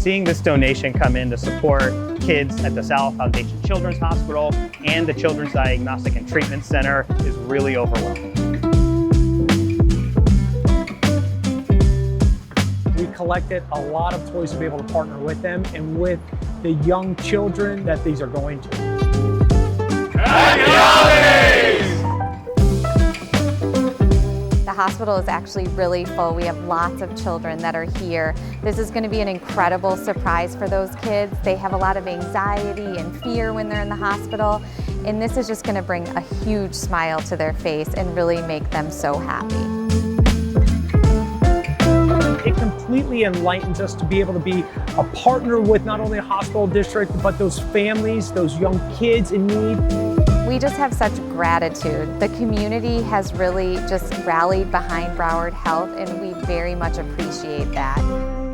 Seeing this donation come in to support kids at the South Foundation Children's Hospital and the Children's Diagnostic and Treatment Center is really overwhelming. We collected a lot of toys to be able to partner with them and with the young children that these are going to. Happy Holidays! The hospital is actually really full. We have lots of children that are here. This is going to be an incredible surprise for those kids. They have a lot of anxiety and fear when they're in the hospital, and this is just going to bring a huge smile to their face and really make them so happy. It completely enlightens us to be able to be a partner with not only a hospital district, but those families, those young kids in need. We just have such gratitude. The community has really just rallied behind Broward Health, and we very much appreciate that.